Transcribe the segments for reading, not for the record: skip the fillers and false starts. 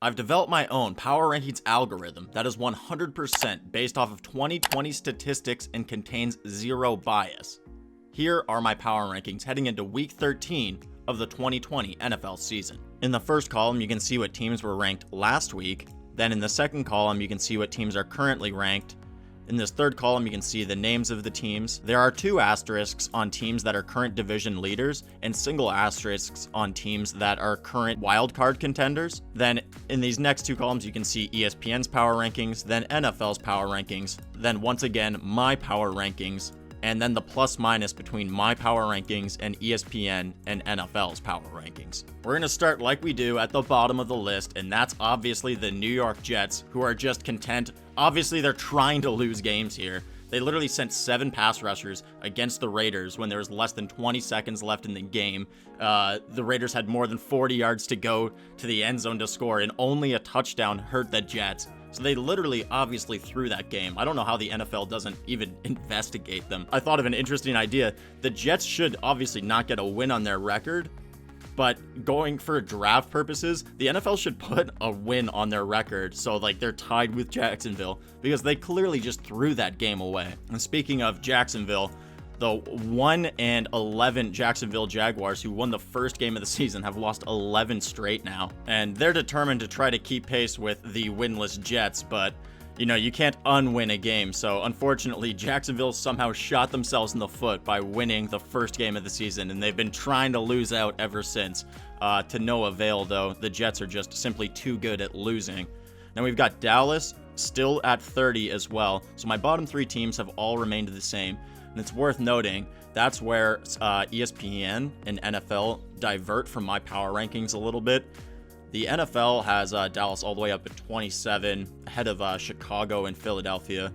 I've developed my own power rankings algorithm that is 100% based off of 2020 statistics and contains zero bias. Here are my power rankings heading into week 13 of the 2020 NFL season. In the first column, you can see what teams were ranked last week. Then in the second column, you can see what teams are currently ranked. In this third column, you can see the names of the teams. There are 2 asterisks on teams that are current division leaders and single asterisks on teams that are current wildcard contenders. Then in these next 2 columns, you can see ESPN's power rankings, then NFL's power rankings, then once again, my power rankings, and then the plus minus between my power rankings and ESPN and NFL's power rankings. We're going to start like we do at the bottom of the list, and that's obviously the New York Jets, who are just content. Obviously, they're trying to lose games here. They literally sent 7 pass rushers against the Raiders when there was less than 20 seconds left in the game. The Raiders had more than 40 yards to go to the end zone to score, and only a touchdown hurt the Jets. So they literally obviously threw that game. I don't know how the NFL doesn't even investigate them. I thought of an interesting idea. The Jets should obviously not get a win on their record, but going for draft purposes, the NFL should put a win on their record so like they're tied with Jacksonville, because they clearly just threw that game away. And speaking of Jacksonville, the 1-11 Jacksonville Jaguars, who won the first game of the season, have lost 11 straight now. And they're determined to try to keep pace with the winless Jets, but you can't unwin a game. So unfortunately, Jacksonville somehow shot themselves in the foot by winning the first game of the season, and they've been trying to lose out ever since. To no avail, though. The Jets are just simply too good at losing. Now we've got Dallas still at 30 as well. So my bottom 3 teams have all remained the same. And it's worth noting, that's where ESPN and NFL divert from my power rankings a little bit. The NFL has Dallas all the way up at 27, ahead of Chicago and Philadelphia.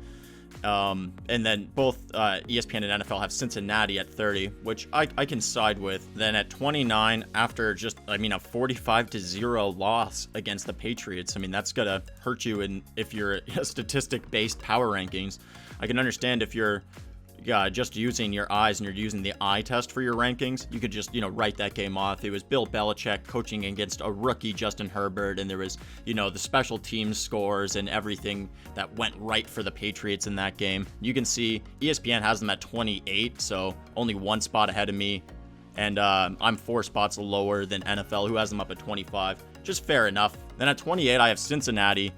And then both ESPN and NFL have Cincinnati at 30, which I can side with. Then at 29, after just, a 45-0 loss against the Patriots, that's going to hurt you if you're a statistic-based power rankings. I can understand if you're just using your eyes and you're using the eye test for your rankings, you could just, write that game off. It was Bill Belichick coaching against a rookie Justin Herbert, and there was, the special teams scores and everything that went right for the Patriots in that game. You can see ESPN has them at 28, so only 1 spot ahead of me, and I'm 4 spots lower than NFL, who has them up at 25. Just fair enough. Then at 28, I have Cincinnati,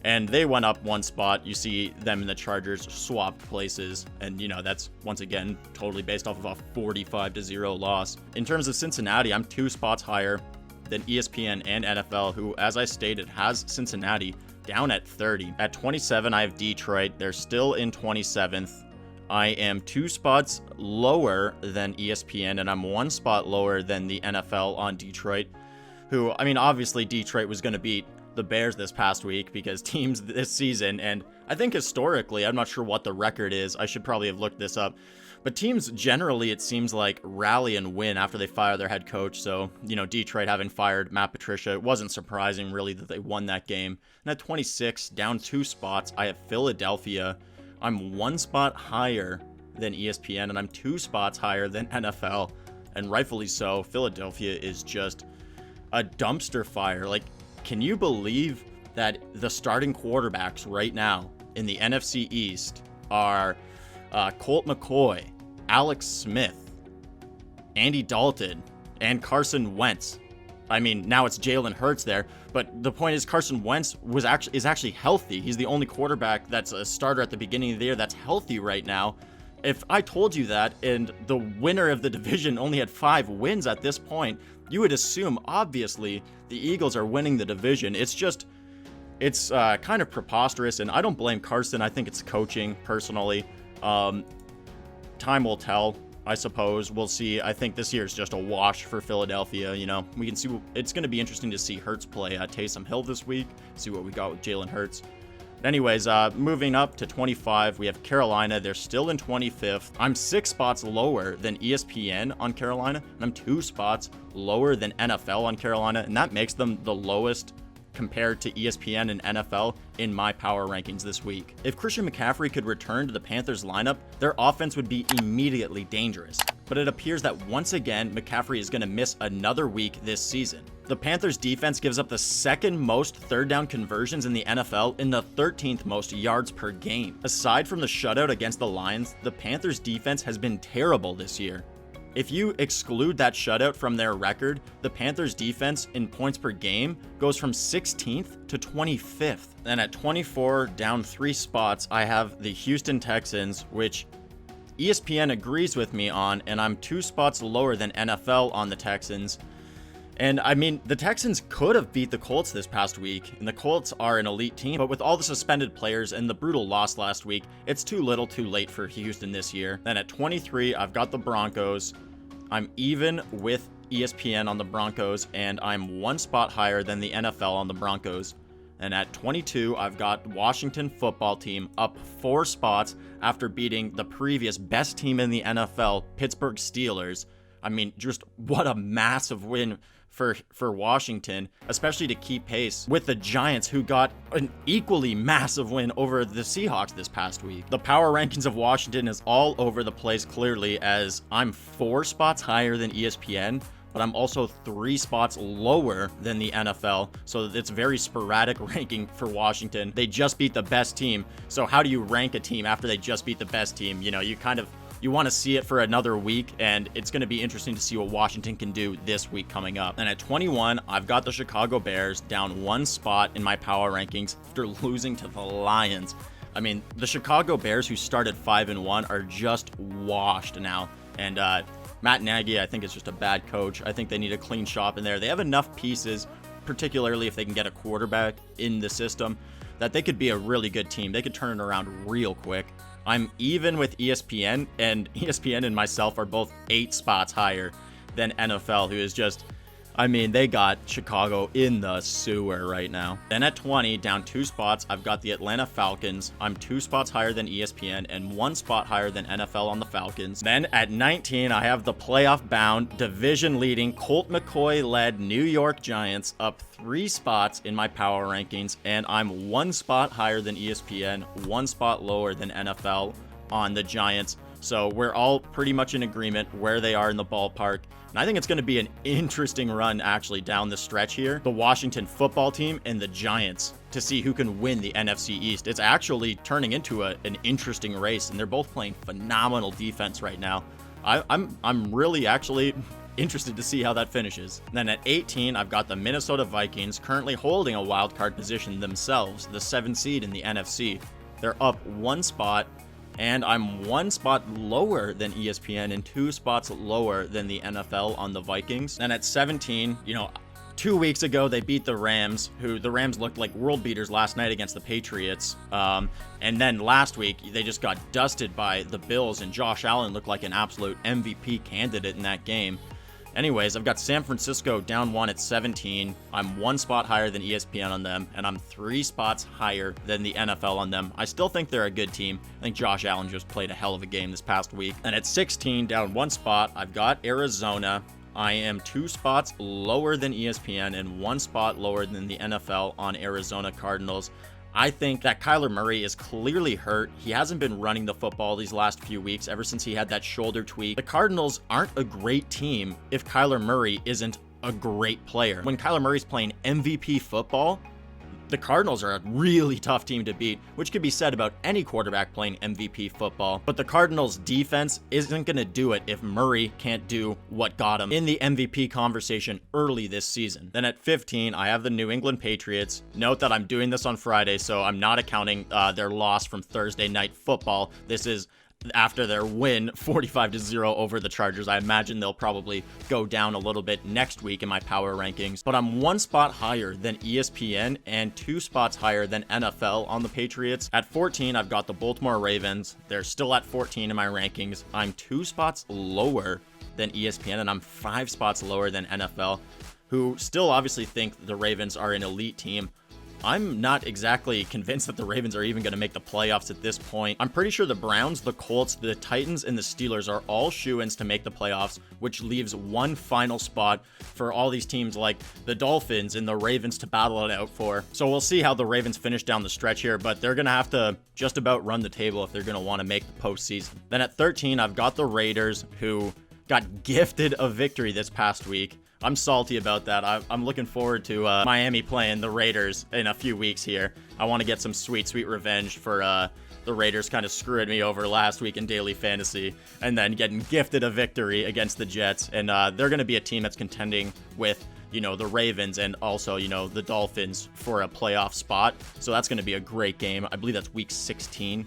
and they went up 1 spot. You see them and the Chargers swapped places. And, that's, once again, totally based off of a 45-0 loss. In terms of Cincinnati, I'm 2 spots higher than ESPN and NFL, who, as I stated, has Cincinnati down at 30. At 27, I have Detroit. They're still in 27th. I am 2 spots lower than ESPN, and I'm 1 spot lower than the NFL on Detroit, who, obviously Detroit was going to beat the Bears this past week, because teams this season, and I think historically, I'm not sure what the record is, I should probably have looked this up, but teams generally, it seems like, rally and win after they fire their head coach. So, Detroit having fired Matt Patricia, it wasn't surprising really that they won that game. And at 26, down 2 spots, I have Philadelphia. I'm 1 spot higher than ESPN, and I'm 2 spots higher than NFL, and rightfully so. Philadelphia is just a dumpster fire. Like, can you believe that the starting quarterbacks right now in the NFC East are Colt McCoy, Alex Smith, Andy Dalton, and Carson Wentz? Now it's Jalen Hurts there, but the point is Carson Wentz is actually healthy. He's the only quarterback that's a starter at the beginning of the year that's healthy right now. If I told you that, and the winner of the division only had 5 wins at this point, you would assume, obviously, the Eagles are winning the division. It's kind of preposterous, and I don't blame Carson. I think it's coaching, personally. Time will tell, I suppose. We'll see. I think this year is just a wash for Philadelphia. We can see. It's going to be interesting to see Hurts play at Taysom Hill this week, see what we got with Jalen Hurts. Anyways, moving up to 25, we have Carolina. They're still in 25th. I'm 6 spots lower than ESPN on Carolina, and I'm 2 spots lower than NFL on Carolina, and that makes them the lowest compared to ESPN and NFL in my power rankings this week. If Christian McCaffrey could return to the Panthers lineup, their offense would be immediately dangerous. but it appears that once again, McCaffrey is going to miss another week this season. The Panthers defense gives up the second most third down conversions in the NFL and the 13th most yards per game. Aside from the shutout against the Lions, the Panthers defense has been terrible this year. If you exclude that shutout from their record, the Panthers defense in points per game goes from 16th to 25th. Then at 24, down 3 spots, I have the Houston Texans, which ESPN agrees with me on, and I'm 2 spots lower than NFL on the Texans. And I mean, the Texans could have beat the Colts this past week, and the Colts are an elite team, but with all the suspended players and the brutal loss last week, it's too little too late for Houston this year. Then at 23, I've got the Broncos. I'm even with ESPN on the Broncos, and I'm 1 spot higher than the NFL on the Broncos. And at 22, I've got Washington football team up 4 spots after beating the previous best team in the NFL, Pittsburgh Steelers. I mean, just what a massive win for Washington, especially to keep pace with the Giants, who got an equally massive win over the Seahawks this past week. The power rankings of Washington is all over the place clearly, as I'm 4 spots higher than ESPN, but I'm also 3 spots lower than the NFL, so it's very sporadic ranking for Washington. They just beat the best team, so how do you rank a team after they just beat the best team? You know, you want to see it for another week, and it's going to be interesting to see what Washington can do this week coming up. And at 21, I've got the Chicago Bears down 1 spot in my power rankings after losing to the Lions. I mean, the Chicago Bears, who started 5-1, are just washed now. And Matt Nagy, I think, is just a bad coach. I think they need a clean shop in there. They have enough pieces, particularly if they can get a quarterback in the system, that they could be a really good team. They could turn it around real quick. I'm even with ESPN, and ESPN and myself are both 8 spots higher than NFL, who is just, I mean, they got Chicago in the sewer right now. Then at 20, down 2 spots, I've got the Atlanta Falcons. I'm 2 spots higher than ESPN and 1 spot higher than NFL on the Falcons. Then at 19, I have the playoff-bound, division-leading, Colt McCoy-led New York Giants up 3 spots in my power rankings, and I'm 1 spot higher than ESPN, 1 spot lower than NFL on the Giants. So we're all pretty much in agreement where they are in the ballpark. And I think it's going to be an interesting run actually down the stretch here. The Washington football team and the Giants to see who can win the NFC East. It's actually turning into an interesting race, and they're both playing phenomenal defense right now. I'm really actually interested to see how that finishes. And then at 18, I've got the Minnesota Vikings, currently holding a wild card position themselves, the 7th seed in the NFC. They're up 1 spot. And I'm 1 spot lower than ESPN and 2 spots lower than the NFL on the Vikings. And at 17, 2 weeks ago, they beat the Rams, who the Rams looked like world beaters last night against the Patriots. And then last week, they just got dusted by the Bills, and Josh Allen looked like an absolute MVP candidate in that game. Anyways, I've got San Francisco down 1 at 17. I'm 1 spot higher than ESPN on them, and I'm 3 spots higher than the NFL on them. I still think they're a good team. I think Josh Allen just played a hell of a game this past week. And at 16, down 1 spot, I've got Arizona. I am 2 spots lower than ESPN and 1 spot lower than the NFL on Arizona Cardinals. I think that Kyler Murray is clearly hurt. He hasn't been running the football these last few weeks ever since he had that shoulder tweak. The Cardinals aren't a great team if Kyler Murray isn't a great player. When Kyler Murray's playing MVP football, the Cardinals are a really tough team to beat, which could be said about any quarterback playing MVP football. But the Cardinals defense isn't going to do it if Murray can't do what got him in the MVP conversation early this season. Then at 15, I have the New England Patriots. Note that I'm doing this on Friday, so I'm not accounting their loss from Thursday Night Football. This is after their win 45-0 over the Chargers. I imagine they'll probably go down a little bit next week in my power rankings, but I'm 1 spot higher than ESPN and 2 spots higher than NFL on the Patriots. At 14, I've got the Baltimore Ravens. They're still at 14 in my rankings. I'm 2 spots lower than ESPN, and I'm 5 spots lower than NFL, who still obviously think the Ravens are an elite team. I'm not exactly convinced that the Ravens are even going to make the playoffs at this point. I'm pretty sure the Browns, the Colts, the Titans, and the Steelers are all shoo-ins to make the playoffs, which leaves one final spot for all these teams like the Dolphins and the Ravens to battle it out for. So we'll see how the Ravens finish down the stretch here, but they're going to have to just about run the table if they're going to want to make the postseason. Then at 13, I've got the Raiders, who got gifted a victory this past week. I'm salty about that. I'm looking forward to Miami playing the Raiders in a few weeks here. I want to get some sweet revenge for the Raiders kind of screwing me over last week in daily fantasy, and then getting gifted a victory against the Jets. And they're going to be a team that's contending with, you know, the Ravens and also, you know, the Dolphins for a playoff spot. So that's going to be a great game. I believe that's week 16.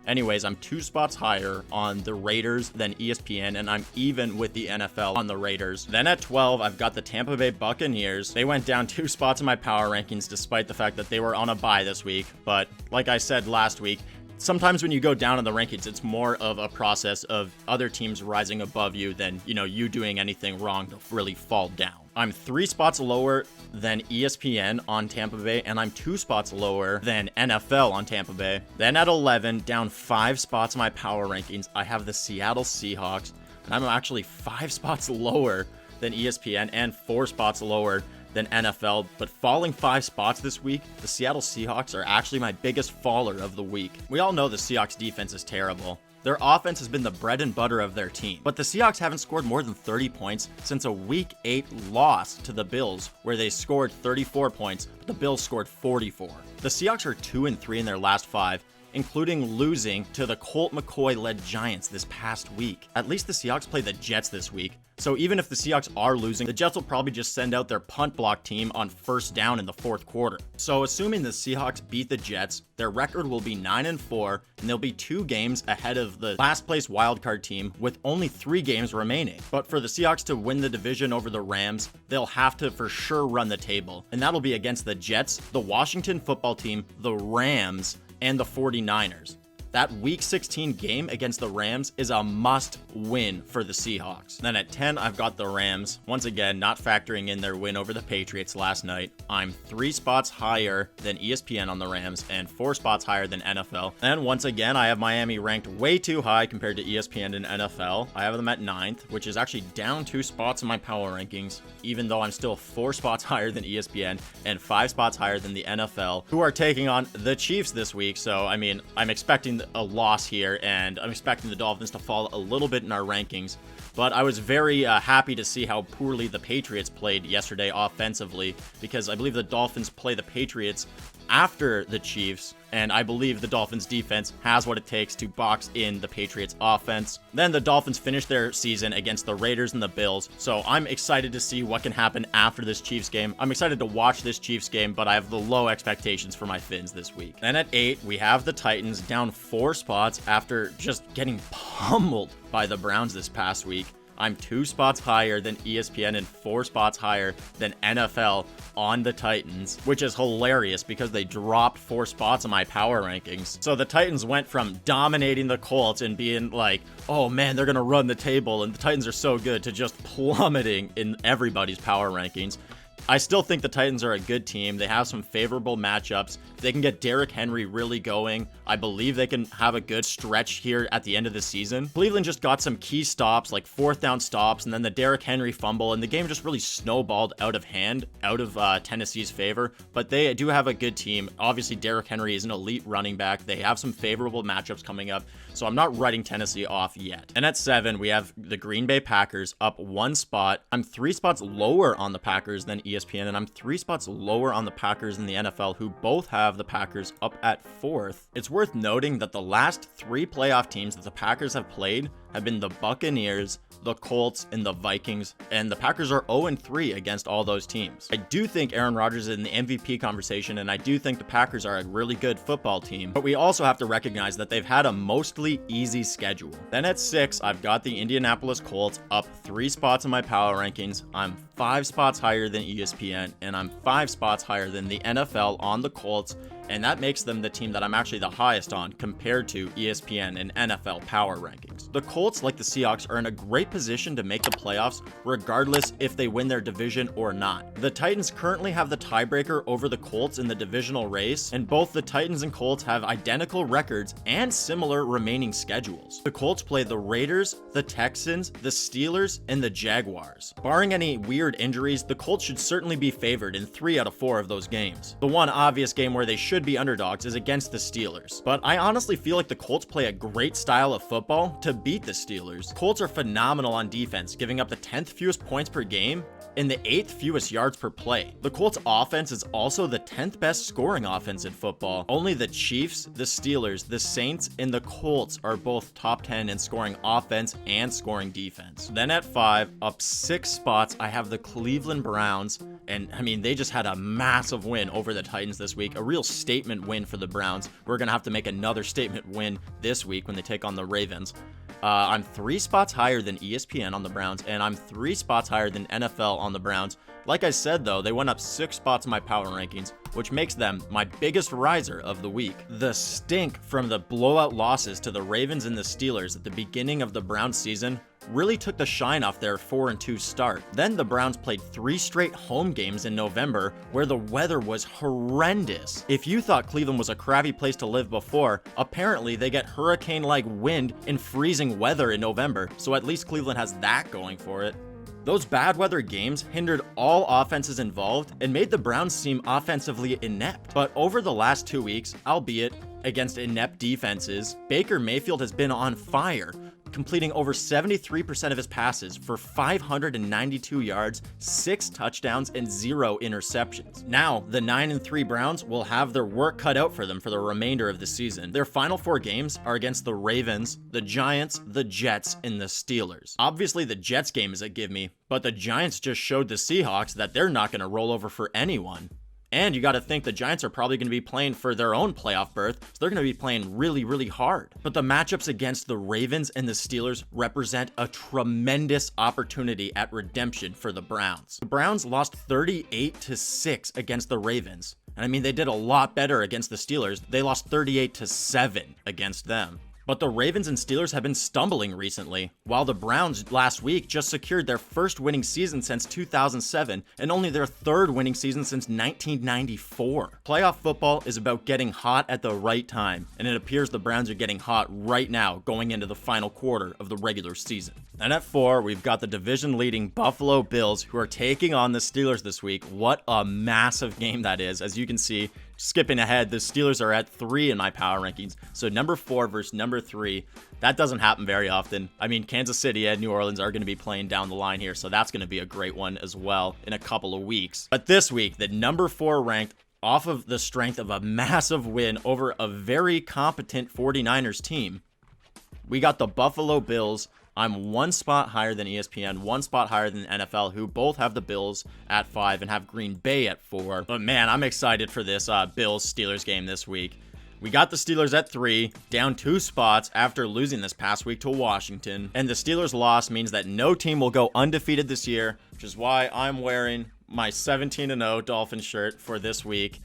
Anyways, I'm 2 spots higher on the Raiders than ESPN, and I'm even with the NFL on the Raiders. Then at 12, I've got the Tampa Bay Buccaneers. They went down 2 spots in my power rankings despite the fact that they were on a bye this week. But like I said last week, sometimes when you go down in the rankings, it's more of a process of other teams rising above you than, you know, you doing anything wrong to really fall down. I'm 3 spots lower than ESPN on Tampa Bay, and I'm 2 spots lower than NFL on Tampa Bay. Then at 11, down 5 spots in my power rankings, I have the Seattle Seahawks, and I'm actually 5 spots lower than ESPN and 4 spots lower than NFL, but falling 5 spots this week, the Seattle Seahawks are actually my biggest faller of the week. We all know the Seahawks defense is terrible. Their offense has been the bread and butter of their team, but the Seahawks haven't scored more than 30 points since a Week 8 loss to the Bills, where they scored 34 points, but the Bills scored 44. The Seahawks are 2-3 in their last 5, including losing to the Colt McCoy-led Giants this past week. At least the Seahawks play the Jets this week, so even if the Seahawks are losing, the Jets will probably just send out their punt block team on first down in the 4th quarter. So assuming the Seahawks beat the Jets, their record will be 9-4, and they'll be 2 games ahead of the last place wildcard team with only 3 games remaining. But for the Seahawks to win the division over the Rams, they'll have to for sure run the table, and that'll be against the Jets, the Washington football team, the Rams, and the 49ers. That Week 16 game against the Rams is a must-win for the Seahawks. Then at 10, I've got the Rams. Once again, not factoring in their win over the Patriots last night. I'm 3 spots higher than ESPN on the Rams and 4 spots higher than NFL. And once again, I have Miami ranked way too high compared to ESPN and NFL. I have them at 9th, which is actually down 2 spots in my power rankings, even though I'm still 4 spots higher than ESPN and 5 spots higher than the NFL, who are taking on the Chiefs this week. So, I mean, I'm expecting a loss here, and I'm expecting the Dolphins to fall a little bit in our rankings. But I was very happy to see how poorly the Patriots played yesterday offensively, because I believe the Dolphins play the Patriots after the Chiefs, and I believe the Dolphins defense has what it takes to box in the Patriots offense. Then the Dolphins finish their season against the Raiders and the Bills, so I'm excited to see what can happen after this Chiefs game. I'm excited to watch this Chiefs game, but I have the low expectations for my Fins this week. Then at 8, we have the Titans down 4 spots after just getting pummeled by the Browns this past week. I'm 2 spots higher than ESPN and 4 spots higher than NFL on the Titans, which is hilarious because they dropped 4 spots in my power rankings. So the Titans went from dominating the Colts and being like, oh man, they're going to run the table and the Titans are so good, to just plummeting in everybody's power rankings. I still think the Titans are a good team. They have some favorable matchups. They can get Derrick Henry really going. I believe they can have a good stretch here at the end of the season. Cleveland just got some key stops, like 4th down stops, and then the Derrick Henry fumble, and the game just really snowballed out of hand, out of Tennessee's favor. But they do have a good team. Obviously, Derrick Henry is an elite running back. They have some favorable matchups coming up, so I'm not writing Tennessee off yet. And at 7, we have the Green Bay Packers up 1 spot. I'm 3 spots lower on the Packers than ESPN, and I'm 3 spots lower on the Packers than the NFL, who both have the Packers up at 4th. It's worth noting that the last 3 playoff teams that the Packers have played have been the Buccaneers, the Colts, and the Vikings, and the Packers are 0-3 against all those teams. I do think Aaron Rodgers is in the MVP conversation, and I do think the Packers are a really good football team, but we also have to recognize that they've had a mostly easy schedule. Then at 6, I've got the Indianapolis Colts up 3 spots in my power rankings. I'm 5 spots higher than ESPN, and I'm 5 spots higher than the NFL on the Colts, and that makes them the team that I'm actually the highest on compared to ESPN and NFL power rankings. The Colts, like the Seahawks, are in a great position to make the playoffs regardless if they win their division or not. The Titans currently have the tiebreaker over the Colts in the divisional race, and both the Titans and Colts have identical records and similar remaining schedules. The Colts play the Raiders, the Texans, the Steelers, and the Jaguars. Barring any weird injuries, the Colts should certainly be favored in 3 out of 4 of those games. The one obvious game where they should be underdogs is against the Steelers, but I honestly feel like the Colts play a great style of football to beat the the Steelers. Colts are phenomenal on defense, giving up the 10th fewest points per game and the 8th fewest yards per play. The Colts offense is also the 10th best scoring offense in football. Only the Chiefs, the Steelers, the Saints, and the Colts are both top 10 in scoring offense and scoring defense. Then at 5, up 6 spots, I have the Cleveland Browns. And I mean, they just had a massive win over the Titans this week, a real statement win for the Browns. We're going to have to make another statement win this week when they take on the Ravens. I'm 3 spots higher than ESPN on the Browns, and I'm 3 spots higher than NFL on the Browns. Like I said, though, they went up 6 spots in my power rankings, which makes them my biggest riser of the week. The stink from the blowout losses to the Ravens and the Steelers at the beginning of the Browns season really took the shine off their 4-2 start. Then the Browns played 3 straight home games in November where the weather was horrendous. If you thought Cleveland was a crappy place to live before, apparently they get hurricane-like wind and freezing weather in November, so at least Cleveland has that going for it. Those bad weather games hindered all offenses involved and made the Browns seem offensively inept. But over the last 2 weeks, albeit against inept defenses, Baker Mayfield has been on fire, completing over 73% of his passes for 592 yards, 6 touchdowns, and 0 interceptions. Now, the 9-3 Browns will have their work cut out for them for the remainder of the season. Their final 4 games are against the Ravens, the Giants, the Jets, and the Steelers. Obviously, the Jets game is a give-me, but the Giants just showed the Seahawks that they're not going to roll over for anyone. And you got to think the Giants are probably going to be playing for their own playoff berth, so they're going to be playing really, really hard. But the matchups against the Ravens and the Steelers represent a tremendous opportunity at redemption for the Browns. The Browns lost 38-6 against the Ravens. And I mean, they did a lot better against the Steelers. They lost 38-7 against them. But the Ravens and Steelers have been stumbling recently, while the Browns last week just secured their first winning season since 2007 and only their 3rd winning season since 1994. Playoff football is about getting hot at the right time, and it appears the Browns are getting hot right now going into the final quarter of the regular season. And at 4, we've got the division-leading Buffalo Bills, who are taking on the Steelers this week. What a massive game that is. As you can see, skipping ahead, the Steelers are at 3 in my power rankings. So number 4 versus number 3. That doesn't happen very often. I mean, Kansas City and New Orleans are going to be playing down the line here, so that's going to be a great one as well in a couple of weeks. But this week, the number 4 ranked, off of the strength of a massive win over a very competent 49ers team, we got the Buffalo Bills. I'm 1 spot higher than ESPN, 1 spot higher than NFL, who both have the Bills at 5 and have Green Bay at 4. But man, I'm excited for this Bills-Steelers game this week. We got the Steelers at 3, down 2 spots after losing this past week to Washington. And the Steelers' loss means that no team will go undefeated this year, which is why I'm wearing my 17-0 Dolphins shirt for this week.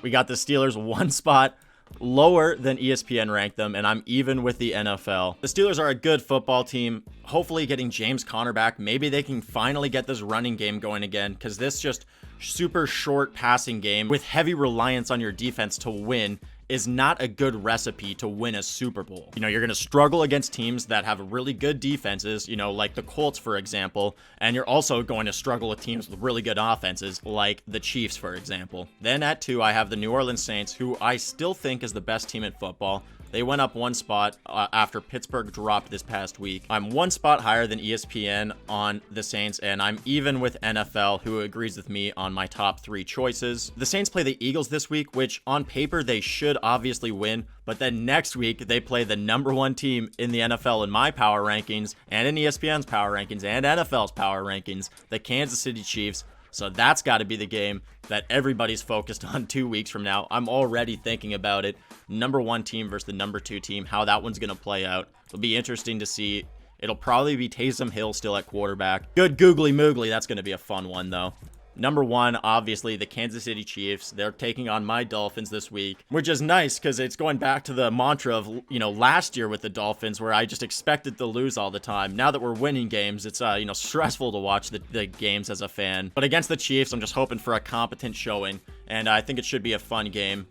We got the Steelers 1 spot lower than ESPN ranked them, and I'm even with the NFL. The Steelers are a good football team, hopefully getting James Conner back. Maybe they can finally get this running game going again, because this just super short passing game with heavy reliance on your defense to win is not a good recipe to win a Super Bowl. You know, you're going to struggle against teams that have really good defenses, you know, like the Colts, for example, and you're also going to struggle with teams with really good offenses, like the Chiefs, for example. Then at 2, I have the New Orleans Saints, who I still think is the best team in football. They went up 1 spot after Pittsburgh dropped this past week. I'm 1 spot higher than ESPN on the Saints, and I'm even with NFL, who agrees with me on my top 3 choices. The Saints play the Eagles this week, which on paper they should obviously win, but then next week they play the number 1 team in the NFL in my power rankings, and in ESPN's power rankings, and NFL's power rankings, the Kansas City Chiefs. So that's got to be the game that everybody's focused on 2 weeks from now. I'm already thinking about it. Number 1 team versus the number 2 team, how that one's going to play out. It'll be interesting to see. It'll probably be Taysom Hill still at quarterback. Good googly moogly. That's going to be a fun one, though. Number 1, obviously, the Kansas City Chiefs. They're taking on my Dolphins this week, which is nice because it's going back to the mantra of, you know, last year with the Dolphins, where I just expected to lose all the time. Now that we're winning games, it's, you know, stressful to watch the games as a fan. But against the Chiefs, I'm just hoping for a competent showing, and I think it should be a fun game.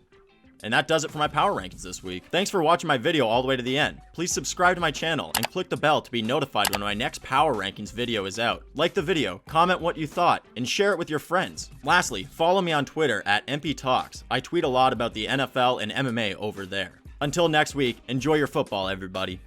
And that does it for my power rankings this week. Thanks for watching my video all the way to the end. Please subscribe to my channel and click the bell to be notified when my next power rankings video is out. Like the video, comment what you thought, and share it with your friends. Lastly, follow me on Twitter at MPTalks. I tweet a lot about the NFL and MMA over there. Until next week, enjoy your football, everybody.